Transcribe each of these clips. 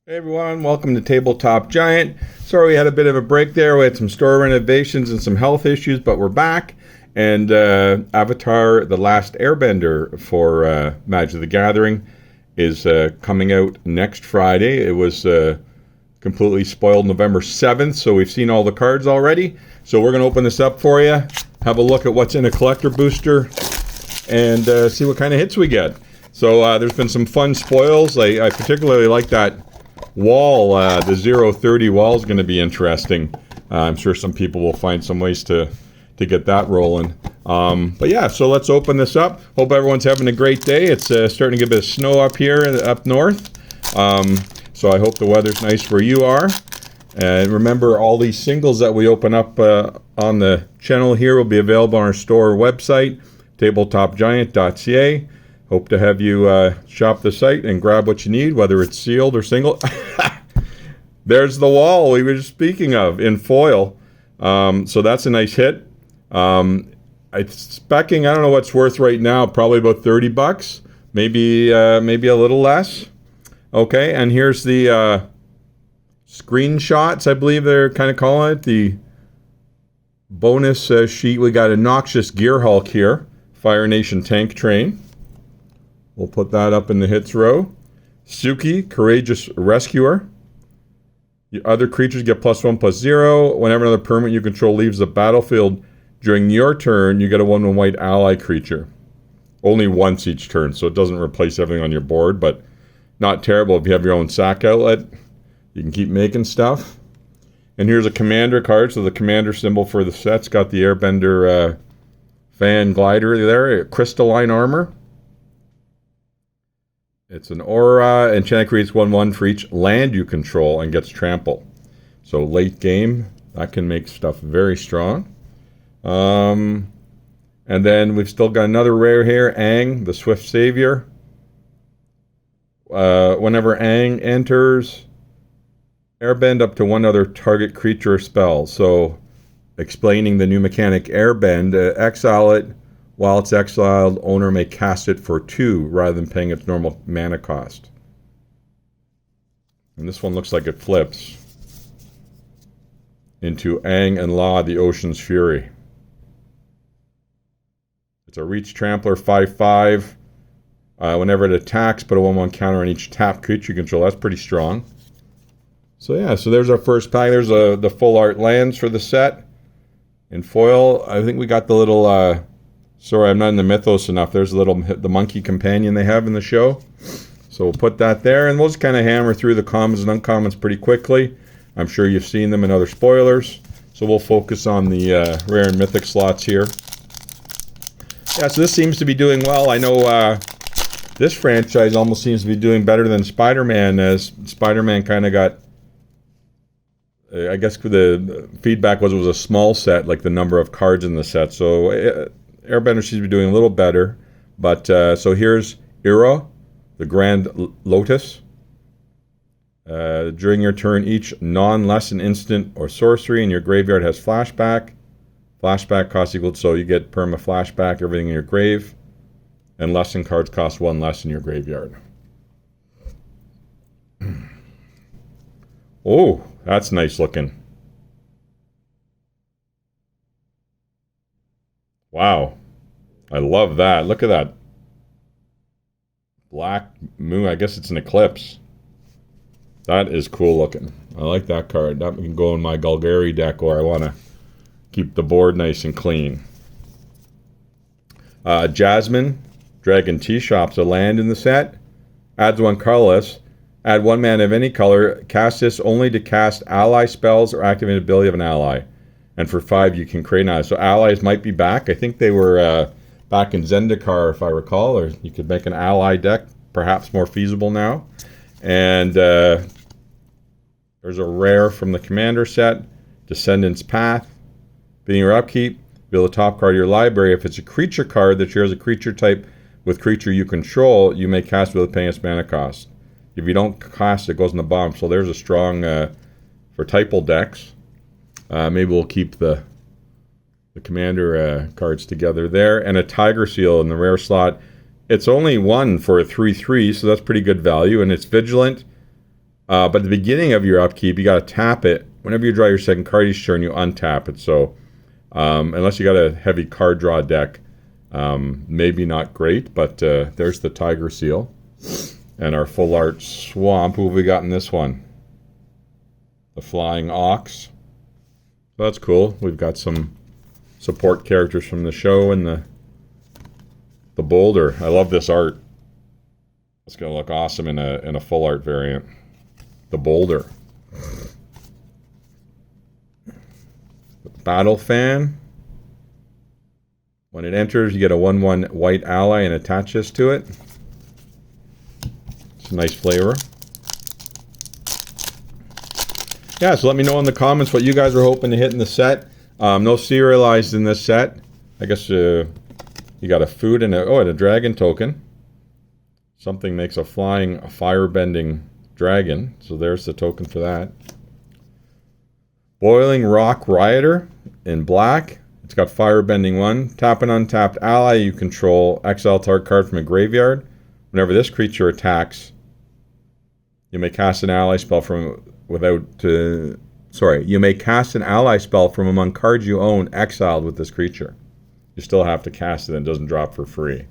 Hey everyone, welcome to Tabletop Giant. Sorry we had a bit of a break there. We had some store renovations and some health issues, but we're back. And Avatar: The Last Airbender for Magic the Gathering is coming out next Friday. It was completely spoiled November 7th, so we've seen all the cards already. So we're going to open this up for you, have a look at what's in a collector booster, and see what kind of hits we get. So there's been some fun spoils. I particularly like that wall. The 030 wall is going to be interesting. I'm sure some people will find some ways to get that rolling. But yeah, so let's open this up. Hope everyone's having a great day. It's starting to get a bit of snow up here up north. So I hope the weather's nice where you are. And remember, all these singles that we open up on the channel here will be available on our store website, tabletopgiant.ca. Hope to have you shop the site and grab what you need, whether it's sealed or single. There's the wall we were just speaking of in foil. So that's a nice hit. I'm speccing, I don't know what's worth right now, probably about $30, maybe a little less. Okay, and here's the screenshots, I believe they're kind of calling it. The bonus sheet, we got a Noxious Gearhulk here, Fire Nation Tank Train. We'll put that up in the hits row. Suki, Courageous Rescuer. Your other creatures get +1/+0. Whenever another permanent you control leaves the battlefield during your turn, you get a 1/1 white ally creature. Only once each turn, so it doesn't replace everything on your board, but not terrible if you have your own sack outlet. You can keep making stuff. And here's a commander card, so the commander symbol for the set's got the Airbender fan glider there, crystalline armor. It's an aura, and Enchanted creates 1/1 for each land you control and gets trample. So late game, that can make stuff very strong. And then we've still got another rare here, Aang, the Swift Savior. Whenever Aang enters, airbend up to one other target creature or spell. So explaining the new mechanic airbend, exile it. While it's exiled, owner may cast it for 2 rather than paying its normal mana cost. And this one looks like it flips into Aang and La, the Ocean's Fury. It's a reach trampler 5/5. Whenever it attacks, put a 1/1 counter on each tap creature you control. That's pretty strong. So yeah, so there's our first pack. There's the full art lands for the set. In foil, I think we got the little... sorry, I'm not in the mythos enough. There's the monkey companion they have in the show. So we'll put that there, and we'll just kind of hammer through the commons and uncommons pretty quickly. I'm sure you've seen them in other spoilers. So we'll focus on the rare and mythic slots here. Yeah, so this seems to be doing well. I know this franchise almost seems to be doing better than Spider-Man, as Spider-Man kind of got... I guess the feedback was it was a small set, like the number of cards in the set. So... Airbender seems to be doing a little better, but so here's Ira, the Grand Lotus. During your turn, each non-lesson instant or sorcery in your graveyard has flashback. Flashback costs equal, so you get perma flashback, everything in your grave, and lesson cards cost 1 less in your graveyard. Oh, that's nice looking. Wow. I love that. Look at that. Black moon. I guess it's an eclipse. That is cool looking. I like that card. That can go in my Golgari deck where I want to keep the board nice and clean. Jasmine. Dragon Tea Shop's a land in the set. Adds 1 colorless. Add 1 mana of any color. Cast this only to cast ally spells or activate an ability of an ally. And for 5, you can create allies. So allies might be back. I think they were back in Zendikar, if I recall. Or you could make an ally deck, perhaps more feasible now. And there's a rare from the Commander set, Descendant's Path. Being your upkeep, build the top card of your library. If it's a creature card that shares a creature type with creature you control, you may cast without paying its mana cost. If you don't cast, it goes in the bottom. So there's a strong, for typal decks. Maybe we'll keep the commander cards together there. And a Tiger Seal in the rare slot. It's only 1 for a 3/3, so that's pretty good value. And it's vigilant. But at the beginning of your upkeep, you got to tap it. Whenever you draw your second card each turn, you untap it. So unless you got a heavy card draw deck, maybe not great. But there's the Tiger Seal. And our full art Swamp. Who have we got in this one? The Flying Ox. So that's cool. We've got some support characters from the show and the Boulder. I love this art. It's gonna look awesome in a full art variant. The Boulder. Battle Fan. When it enters, you get a 1/1 white ally and attach this to it. It's a nice flavor. Yeah, so let me know in the comments what you guys are hoping to hit in the set. No serialized in this set. I guess you got a food and a dragon token. Something makes a fire-bending dragon. So there's the token for that. Boiling Rock Rioter in black. It's got fire-bending 1. Tap an untapped ally you control. Exile target card from a graveyard. Whenever this creature attacks, you may cast an ally spell from you may cast an ally spell from among cards you own exiled with this creature. You still have to cast it and it doesn't drop for free.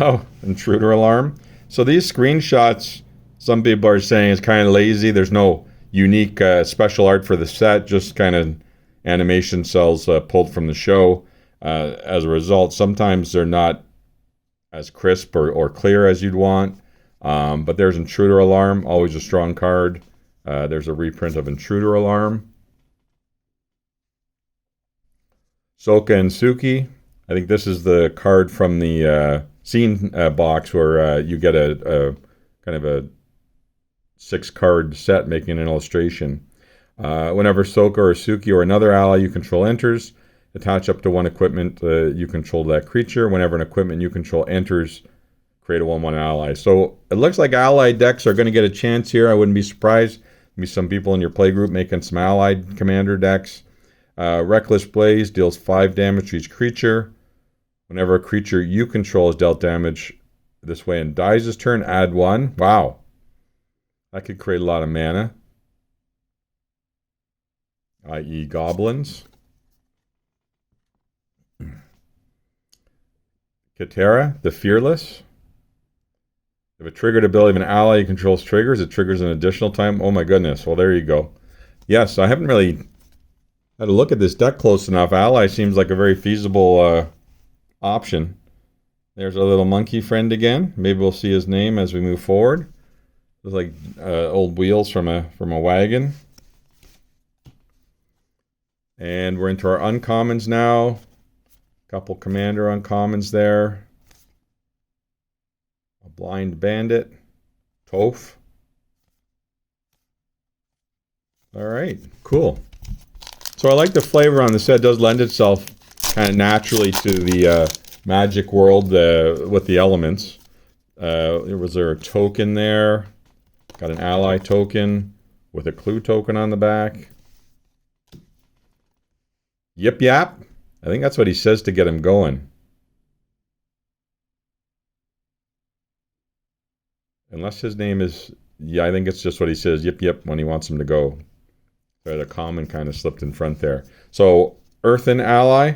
Oh, intruder alarm. So these screenshots, some people are saying it's kind of lazy. There's no unique special art for the set, just kind of animation cells pulled from the show. As a result, sometimes they're not as crisp or clear as you'd want. But there's Intruder Alarm, always a strong card. There's a reprint of Intruder Alarm. Soka and Suki. I think this is the card from the scene box where you get a kind of a 6-card set making an illustration. Whenever Soka or Suki or another ally you control enters, attach up to 1 equipment you control that creature. Whenever an equipment you control enters, create a 1/1 ally. So it looks like allied decks are going to get a chance here. I wouldn't be surprised. Maybe some people in your playgroup making some allied commander decks. Reckless Blaze deals 5 damage to each creature. Whenever a creature you control is dealt damage this way and dies this turn, add 1. Wow. That could create a lot of mana. I.e. goblins. Katera, the Fearless. If a triggered ability of an ally you controls triggers, it triggers an additional time. Oh my goodness. Well, there you go. Yes, I haven't really had a look at this deck close enough. Ally seems like a very feasible option. There's our little monkey friend again. Maybe we'll see his name as we move forward. Looks like old wheels from a wagon. And we're into our uncommons now. Couple commander uncommons there. A blind bandit. Toph. All right, cool. So I like the flavor on the set. It does lend itself kind of naturally to the magic world with the elements. Was there a token there? Got an ally token with a clue token on the back. Yip Yap. I think that's what he says to get him going. Unless his name is... Yeah, I think it's just what he says, yip yip, when he wants him to go. So the common kind of slipped in front there. So, Earthen Ally.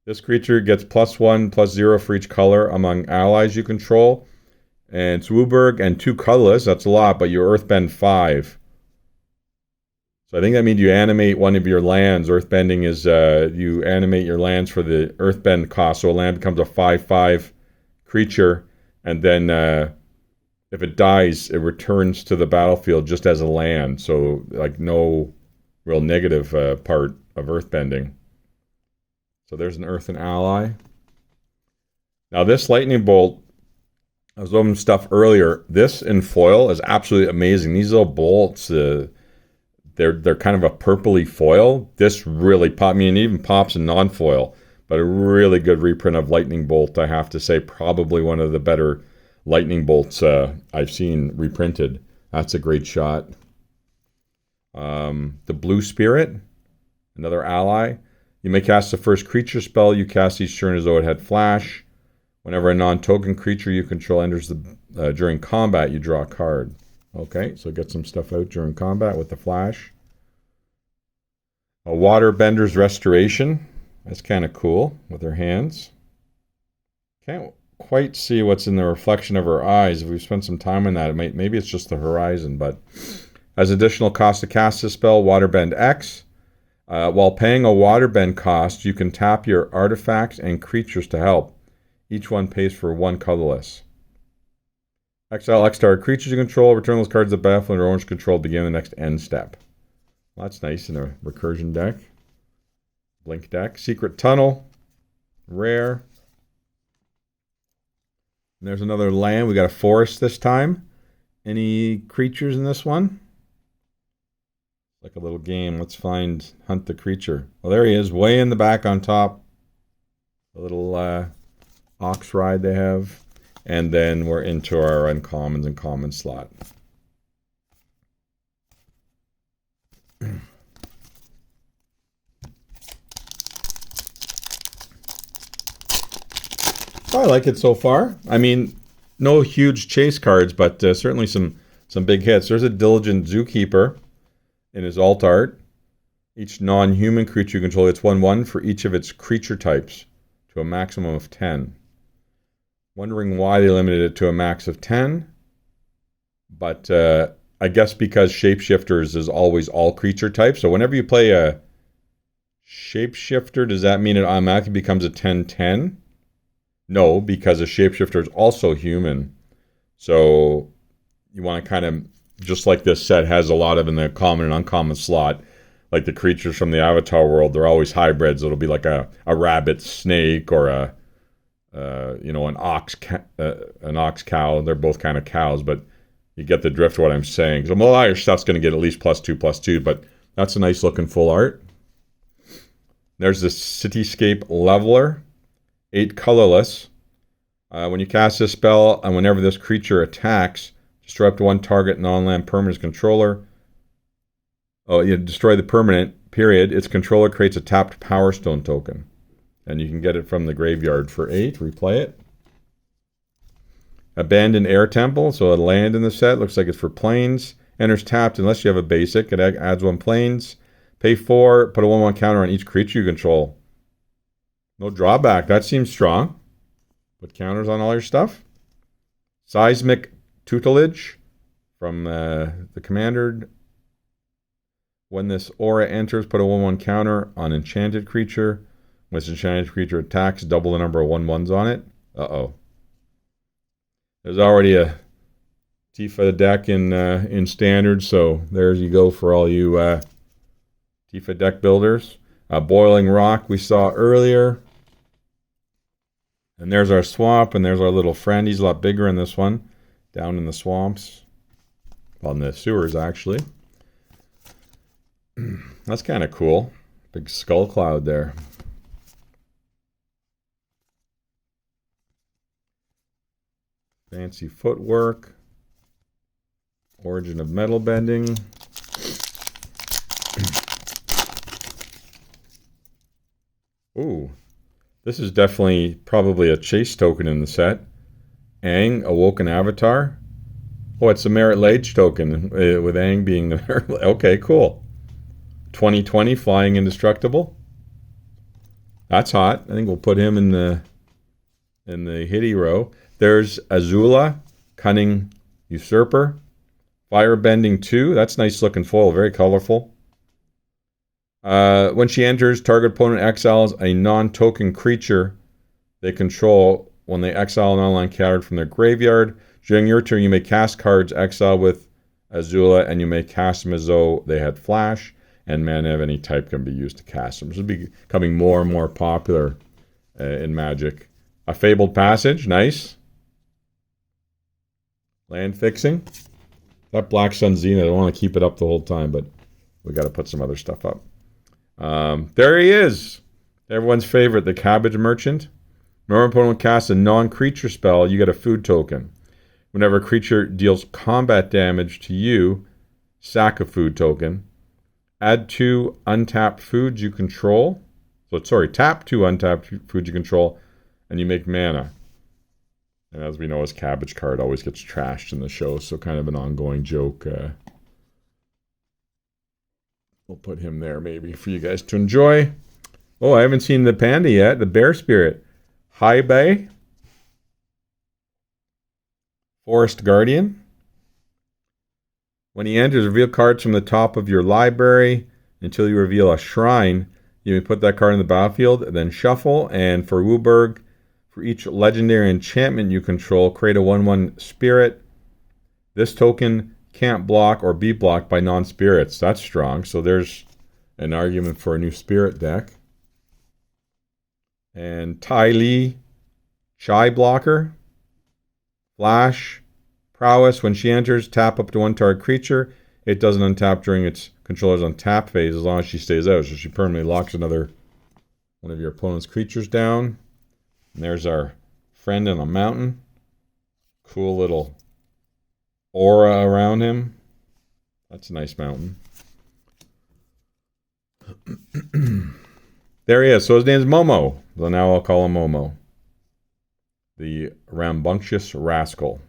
This creature gets +1/+0 for each color among allies you control. And it's Wooburg and 2 colorless. That's a lot, but you Earthbend 5. So I think that means you animate one of your lands. Earthbending is you animate your lands for the Earthbend cost. So a land becomes a 5/5 creature. And then if it dies, it returns to the battlefield just as a land. So like no real negative part of Earthbending. So there's an Earthen Ally. Now this Lightning Bolt, I was opening stuff earlier. This in foil is absolutely amazing. These little bolts, they're kind of a purpley foil. This really popped me, and it even pops in non-foil. But a really good reprint of Lightning Bolt, I have to say. Probably one of the better Lightning Bolts I've seen reprinted. That's a great shot. The Blue Spirit, another ally. You may cast the first creature spell you cast each turn as though it had flash. Whenever a non-token creature you control enters the during combat, you draw a card. Okay, so get some stuff out during combat with the flash. A Waterbender's Restoration. That's kind of cool with her hands. Can't quite see what's in the reflection of her eyes. If we've spent some time on that, maybe it's just the horizon. But as additional cost to cast this spell, Waterbend X. While paying a Waterbend cost, you can tap your artifacts and creatures to help. Each one pays for one colorless. Exile X-star creatures you control. Return those cards to the battlefield under orange control. Begin the next end step. Well, that's nice in a recursion deck. Blink deck. Secret Tunnel. Rare. And there's another land. We got a forest this time. Any creatures in this one? Like a little game. Let's hunt the creature. Well, there he is, way in the back on top. A little ox ride they have. And then we're into our uncommons and common slot. I like it so far. I mean, no huge chase cards, but certainly some big hits. There's a Diligent Zookeeper in his alt art. Each non-human creature you control gets 1/1 for each of its creature types to a maximum of 10. Wondering why they limited it to a max of 10. But I guess because Shapeshifters is always all creature types. So whenever you play a Shapeshifter, does that mean it automatically becomes a 10/10? No, because a Shapeshifter is also human. So you want to kind of, just like this set has a lot of in the common and uncommon slot, like the creatures from the Avatar world, they're always hybrids. It'll be like a rabbit snake or an ox cow. They're both kind of cows, but you get the drift of what I'm saying. So a lot of your stuff's going to get at least +2/+2, but that's a nice looking full art. There's the Cityscape Leveler, 8 colorless. When you cast this spell, and whenever this creature attacks, destroy up to one target non-land permanent's controller. Oh, you destroy the permanent, period. Its controller creates a tapped Power Stone token. And you can get it from the graveyard for 8. Replay it. Abandoned Air Temple. So a land in the set. Looks like it's for planes. Enters tapped unless you have a basic. It adds 1 planes. Pay 4. Put a 1/1 counter on each creature you control. No drawback. That seems strong. Put counters on all your stuff. Seismic Tutelage from the commander. When this aura enters, put a 1/1 counter on enchanted creature. When this enchanted creature attacks, double the number of 1/1s on it. Uh-oh. There's already a Tifa deck in standard, so there you go for all you Tifa deck builders. Boiling Rock we saw earlier. And there's our swamp, and there's our little friend. He's a lot bigger in this one. Down in the swamps. Well, in the sewers, actually. That's kind of cool. Big skull cloud there. Fancy footwork. Origin of metal bending. Ooh. This is definitely probably a chase token in the set. Aang, Awoken Avatar. Oh, it's a Merit Lage token, with Aang being the Merit. Okay, cool. 2020, Flying Indestructible. That's hot. I think we'll put him in the hitty row. There's Azula, Cunning Usurper. Firebending 2. That's nice looking foil, very colorful. When she enters, target opponent exiles a non-token creature they control when they exile an online card from their graveyard. During your turn, you may cast cards exile with Azula, and you may cast them as though they had flash, and mana of any type can be used to cast them. This is becoming more and more popular in Magic. A Fabled Passage, nice. Land Fixing. That Black Sun Zenith, I don't want to keep it up the whole time, but we got to put some other stuff up. There he is. Everyone's favorite, the Cabbage Merchant. Whenever an opponent casts a non-creature spell, you get a food token. Whenever a creature deals combat damage to you, sack a food token. Add 2 untapped foods you control. Tap 2 untapped foods you control, and you make mana. And as we know, his cabbage card always gets trashed in the show, so kind of an ongoing joke. We'll put him there maybe for you guys to enjoy. Oh, I haven't seen the panda yet. The bear spirit. High Bay. Forest Guardian. When he enters, reveal cards from the top of your library until you reveal a shrine. You may put that card in the battlefield, then shuffle. And for Wooburg, for each legendary enchantment you control, create a 1/1 spirit. This token can't block or be blocked by non-spirits. That's strong. So there's an argument for a new spirit deck. And Ty Lee, Shy Blocker. Flash, Prowess. When she enters, tap up to one target creature. It doesn't untap during its controller's untap phase as long as she stays out. So she permanently locks another one of your opponent's creatures down. And there's our friend in a mountain. Cool little aura around him. That's a nice mountain. There he is. So his name's Momo. So now I'll call him Momo. The rambunctious rascal.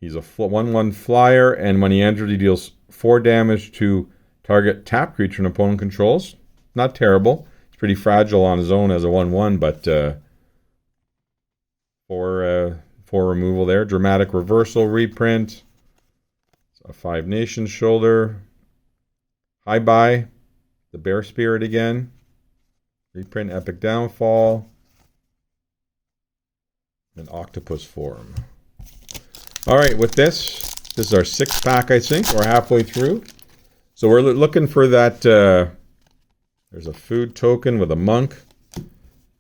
He's a 1/1 flyer, and when he enters, he deals 4 damage to target tap creature an opponent controls. Not terrible. He's pretty fragile on his own as a 1/1, but for removal there. Dramatic Reversal reprint. A 5 Nations shoulder. High Buy. The Bear Spirit again. Reprint Epic Downfall. An octopus form. All right, with this is our 6th pack, I think. We're halfway through. So we're looking for that. There's a food token with a monk.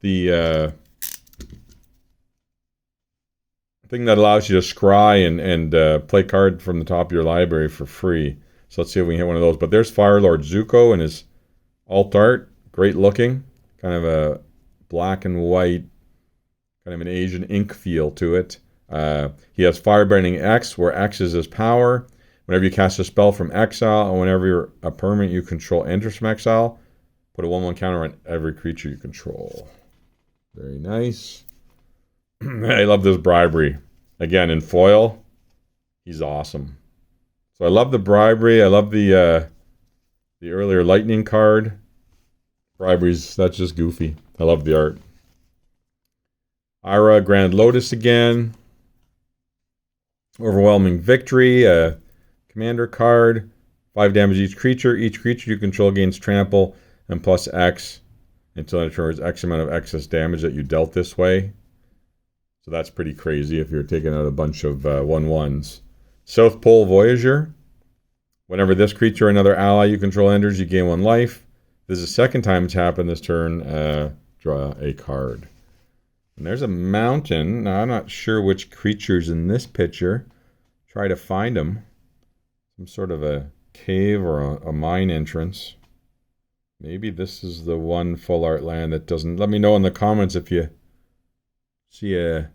The thing that allows you to scry and play card from the top of your library for free. So let's see if we can hit one of those. But there's Firelord Zuko and his alt art. Great looking. Kind of a black and white, kind of an Asian ink feel to it. He has Firebending X, where X is his power. Whenever you cast a spell from exile, and whenever a permanent you control enters from exile, put a 1/1 counter on every creature you control. Very nice. I love this Bribery. Again, in foil, he's awesome. So I love the Bribery. I love the earlier Lightning card. Briberies, that's just goofy. I love the art. Ira, Grand Lotus again. Overwhelming Victory, commander card. 5 damage each creature. Each creature you control gains trample and plus X until it returns X amount of excess damage that you dealt this way. So that's pretty crazy if you're taking out a bunch of 1/1s. South Pole Voyager. Whenever this creature or another ally you control enters, you gain 1 life. This is the second time it's happened this turn. Draw a card. And there's a mountain. Now, I'm not sure which creature's in this picture. Try to find them. Some sort of a cave or a mine entrance. Maybe this is the one full art land that doesn't... Let me know in the comments if you see a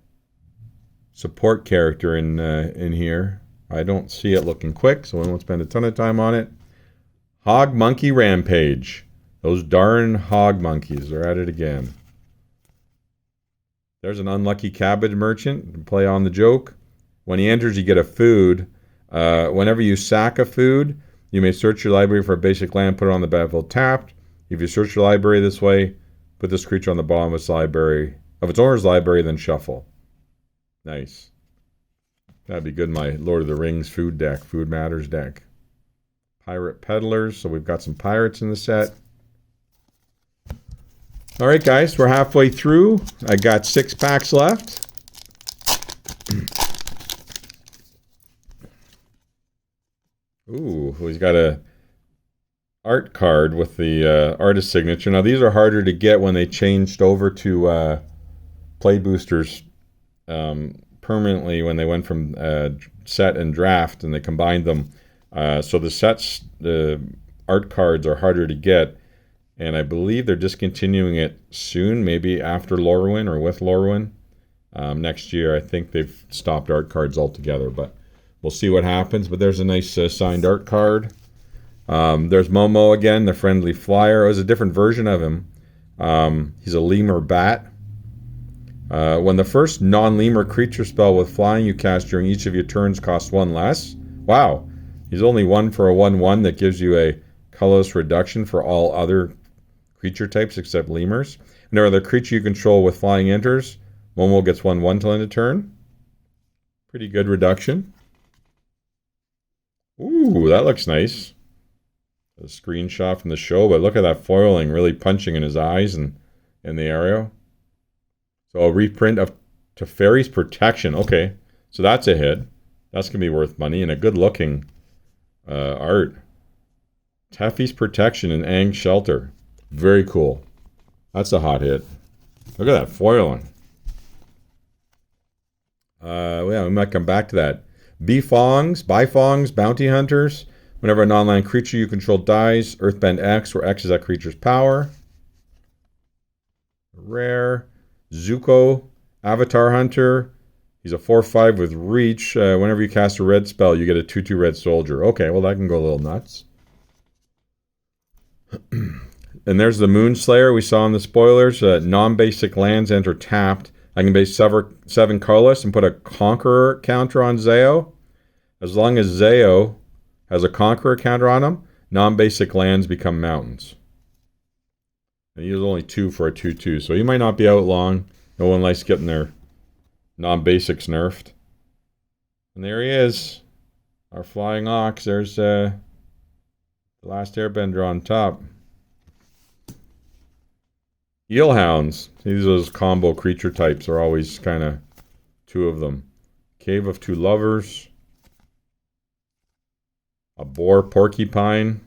support character in here. I don't see it looking quick, so I won't spend a ton of time on it. Hog Monkey Rampage. Those darn hog monkeys are at it again. There's an unlucky cabbage merchant. Play on the joke. When he enters, you get a food. Whenever you sack a food, you may search your library for a basic land, put it on the battlefield tapped. If you search your library this way, put this creature on the bottom of its owner's library, then shuffle. Nice. That'd be good in my Lord of the Rings food deck, Food Matters deck. Pirate Peddlers. So we've got some pirates in the set. All right, guys, we're halfway through. I got 6 packs left. Ooh, he's got a art card with the artist signature. Now, these are harder to get when they changed over to Play Boosters permanently when they went from set and draft and they combined them. So the art cards are harder to get. And I believe they're discontinuing it soon, maybe after Lorwyn or with Lorwyn. Next year, I think they've stopped art cards altogether, but we'll see what happens. But there's a nice signed art card. There's Momo again, the friendly flyer. It was a different version of him. He's a lemur bat. When the first non-lemur creature spell with flying you cast during each of your turns costs 1 less. Wow. He's only 1 for a 1/1 that gives you a colorless reduction for all other creature types except lemurs. Whenever the creature you control with flying enters, Momo gets 1/1 till end of turn. Pretty good reduction. Ooh, that looks nice. A screenshot from the show, but look at that foiling really punching in his eyes and in the area. So a reprint of Teferi's Protection. Okay, so that's a hit. That's going to be worth money and a good-looking art. Teferi's Protection and Aang Shelter. Very cool. That's a hot hit. Look at that foiling. Yeah, we might come back to that. Bifongs, Bounty Hunters. Whenever a non-land creature you control dies, Earthbend X, where X is that creature's power. Rare. Zuko, Avatar Hunter. He's a 4/5 with reach. Whenever you cast a red spell, you get a 2/2 red soldier. Okay, well that can go a little nuts. And there's the Moonslayer we saw in the spoilers. Non-basic lands enter tapped. I can base 7 colorless and put a Conqueror counter on Zeo. As long as Zeo has a Conqueror counter on him, non-basic lands become mountains. And he was only 2 for a 2/2, so he might not be out long. No one likes getting their non-basics nerfed. And there he is. Our Flying Ox. There's the last Airbender on top. Eelhounds. These are those combo creature types. Are always kind of 2 of them. Cave of Two Lovers. A boar porcupine.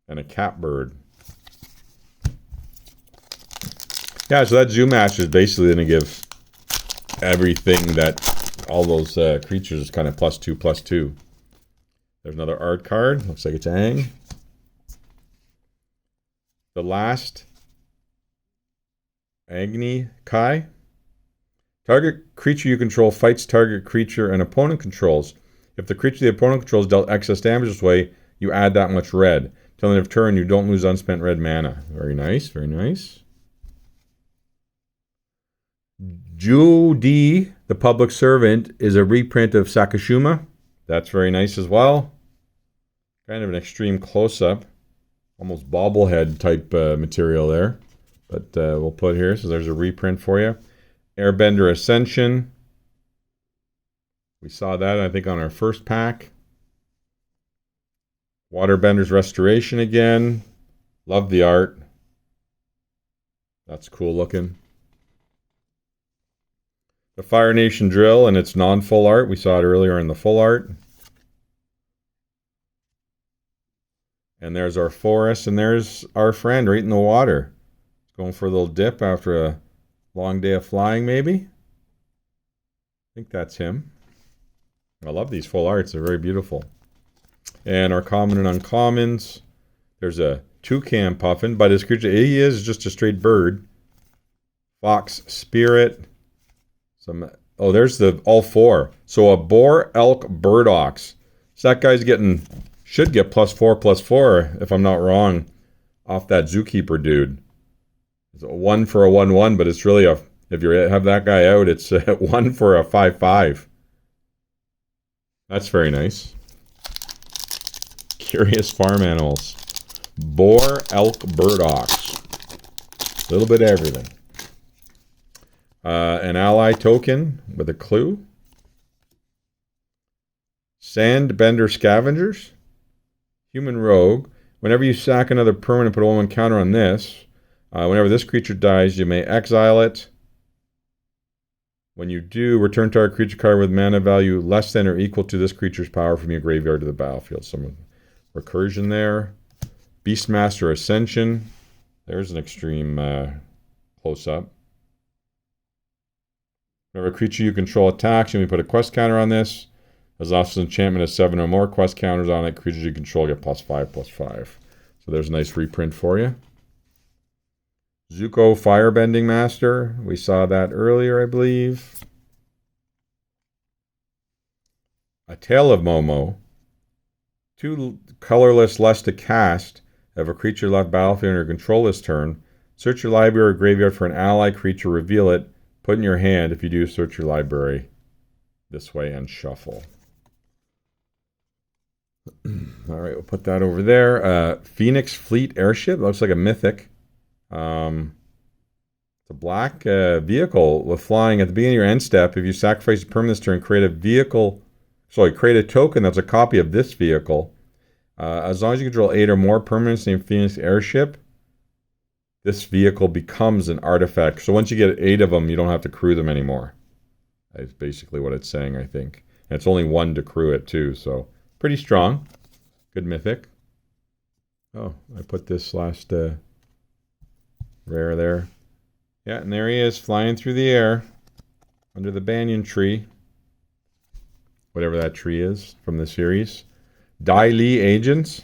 And a catbird. Yeah, so that Zoo Match is basically going to give everything that all those creatures is kind of +2/+2. There's another art card. Looks like it's Aang. The last Agni Kai. Target creature you control fights target creature an opponent controls. If the creature the opponent controls dealt excess damage this way, you add that much red. Till the end of turn, you don't lose unspent red mana. Very nice, very nice. Judy, the Public Servant, is a reprint of Sakashima. That's very nice as well. Kind of an extreme close-up. Almost bobblehead type material there. But we'll put here, so there's a reprint for you. Airbender Ascension. We saw that, I think, on our first pack. Waterbender's Restoration again. Love the art. That's cool looking. The Fire Nation Drill and its non-full art. We saw it earlier in the full art. And there's our forest, and there's our friend right in the water. Going for a little dip after a long day of flying, maybe. I think that's him. I love these full arts. They're very beautiful. And our common and uncommons. There's a toucan puffin, but his creature, he is just a straight bird. Fox Spirit. There's the all 4. So a boar, elk, bird, ox. So that guy's should get +4/+4 if I'm not wrong, off that zookeeper dude. It's a 1 for a 1/1, but it's really if you have that guy out, it's 1 for a 5/5. That's very nice. Curious farm animals. Boar, elk, bird, ox. A little bit of everything. An ally token with a clue. Sandbender Scavengers. Human Rogue. Whenever you sack another permanent, put a 1/1 counter on this. Whenever this creature dies, you may exile it. When you do, return target creature card with mana value less than or equal to this creature's power from your graveyard to the battlefield. Some recursion there. Beastmaster Ascension. There's an extreme close-up. Whenever a creature you control attacks, you may put a quest counter on this. As often as enchantment has 7 or more quest counters on it, creatures you control get +5/+5. So there's a nice reprint for you. Zuko Firebending Master. We saw that earlier, I believe. A Tale of Momo. 2 colorless less to cast. If a creature left battlefield under control this turn, search your library or graveyard for an ally creature, reveal it, put in your hand if you do search your library this way and shuffle. All right, we'll put that over there. Phoenix Fleet Airship. Looks like a mythic. It's a black vehicle with flying. At the beginning of your end step, if you sacrifice a permanent this turn, create a token that's a copy of this vehicle. As long as you control 8 or more permanents named Phoenix Airship, this vehicle becomes an artifact. So once you get 8 of them, you don't have to crew them anymore. That's basically what it's saying, I think. And it's only 1 to crew it, too, so pretty strong. Good mythic. Oh, I put this last rare there. Yeah, and there he is, flying through the air under the banyan tree. Whatever that tree is from the series. Dai Li Agents.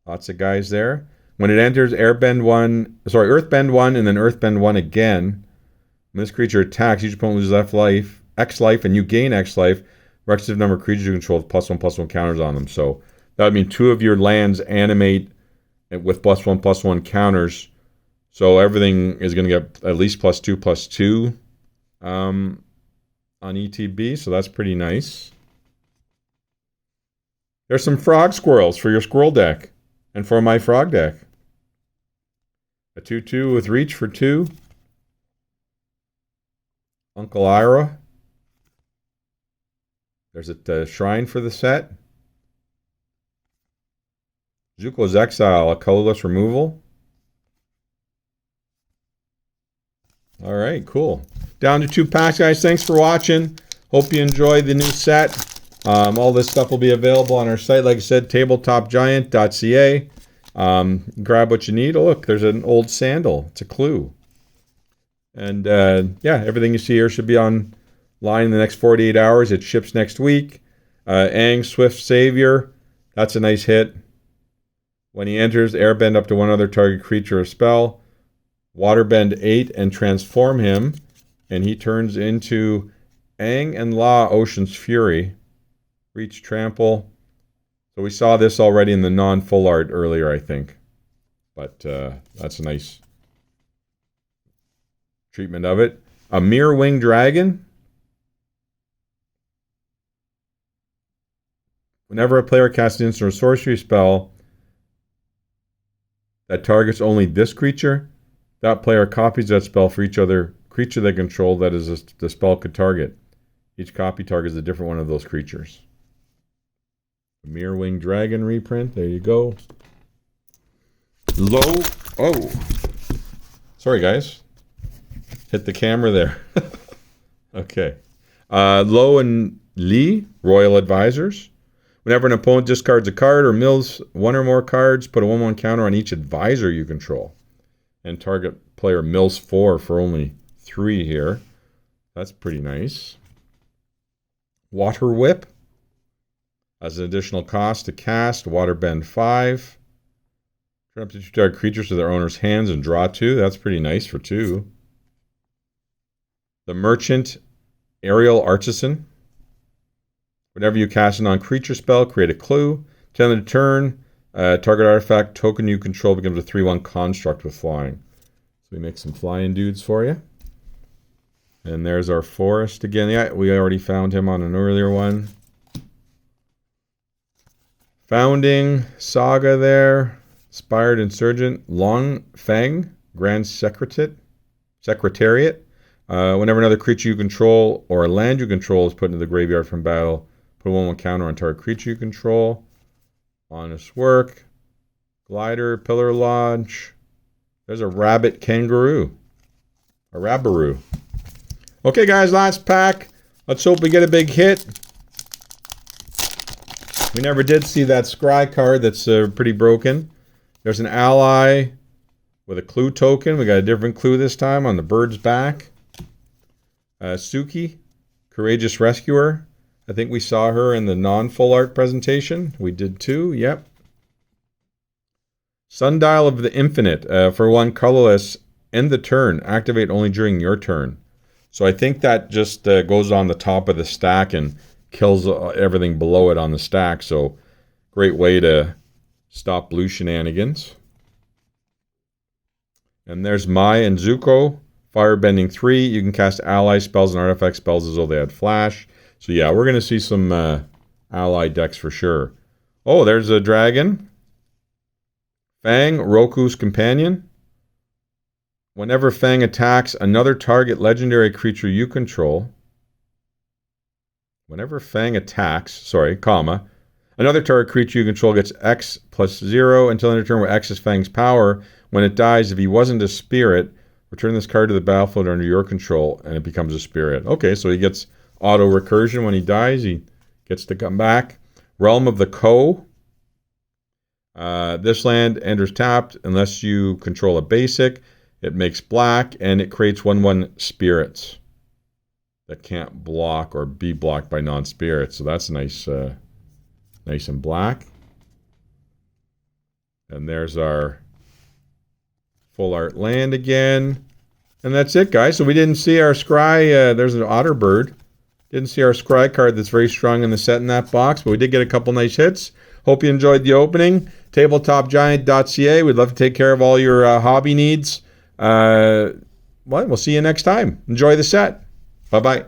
Lots of guys there. When it enters Earthbend 1, and then Earthbend 1 again. When this creature attacks, each opponent loses X life, and you gain X life. Representative number of creatures you control with +1/+1 counters on them. So that would mean 2 of your lands animate with +1/+1 counters. So everything is going to get at least +2/+2 on ETB. So that's pretty nice. There's some frog squirrels for your squirrel deck and for my frog deck. A 2/2 with reach for 2. Uncle Ira. There's a shrine for the set. Zuko's Exile, a colorless removal. All right, cool. Down to 2 packs, guys. Thanks for watching. Hope you enjoyed the new set. All this stuff will be available on our site. Like I said, tabletopgiant.ca. Grab what you need. Oh, look, there's an old sandal. It's a clue. And yeah, everything you see here should be online in the next 48 hours. It ships next week. Aang, Swift Savior. That's a nice hit. When he enters, airbend up to one other target creature or spell. Waterbend 8 and transform him. And he turns into Aang and La, Ocean's Fury. Reach, trample. So we saw this already in the non-full art earlier, I think. But that's a nice treatment of it. A Mirror Wing Dragon. Whenever a player casts an instant or sorcery spell that targets only this creature, that player copies that spell for each other creature they control that is the spell could target. Each copy targets a different one of those creatures. The Mirror Wing Dragon reprint. There you go. Oh. Sorry, guys. Hit the camera there. Okay. Lo and Li, Royal Advisors. Whenever an opponent discards a card or mills 1 or more cards, put a 1/1 counter on each advisor you control. And target player mills 4 for only 3 here. That's pretty nice. Water Whip. As an additional cost to cast, Waterbend 5. Turn up to 2 target creatures to their owner's hands and draw 2. That's pretty nice for 2. The Merchant Aerial Artisan. Whenever you cast a non-creature spell, create a clue. 10 of the turn, target artifact token you control becomes a 3/1 construct with flying. So we make some flying dudes for you. And there's our forest again. Yeah, we already found him on an earlier one. Founding Saga there. Inspired Insurgent. Long Fang, Grand Secretariat. Whenever another creature you control or a land you control is put into the graveyard from battle, put a 1/1 counter on target creature you control. Honest Work. Glider, Pillar Lodge. There's a Rabbit Kangaroo. A Rabbaroo. Okay, guys, last pack. Let's hope we get a big hit. We never did see that Scry card that's pretty broken. There's an ally with a clue token. We got a different clue this time on the bird's back. Suki, Courageous Rescuer. I think we saw her in the non-full art presentation. We did too, yep. Sundial of the Infinite. For 1 colorless, end the turn. Activate only during your turn. So I think that just goes on the top of the stack and kills everything below it on the stack. So great way to stop blue shenanigans. And there's Mai and Zuko Firebending 3. You can cast ally spells and artifact spells as though they had flash. So yeah, we're going to see some ally decks for sure. Oh, there's a dragon. Fang, Roku's companion. Whenever Fang attacks another target legendary creature you control. Whenever Fang attacks, another target creature you control gets X plus 0 until end of turn where X is Fang's power. When it dies, if he wasn't a spirit, return this card to the battlefield under your control and it becomes a spirit. Okay, so he gets auto recursion when he dies. He gets to come back. Realm of the Ko. This land enters tapped unless you control a basic. It makes black and it creates 1/1 spirits that can't block or be blocked by non-spirits. So that's nice, nice and black. And there's our full art land again. And that's it, guys. So we didn't see our scry. There's an otter bird. Didn't see our scry card that's very strong in the set in that box, but we did get a couple nice hits. Hope you enjoyed the opening. TabletopGiant.ca. We'd love to take care of all your hobby needs. Well, we'll see you next time. Enjoy the set. Bye-bye.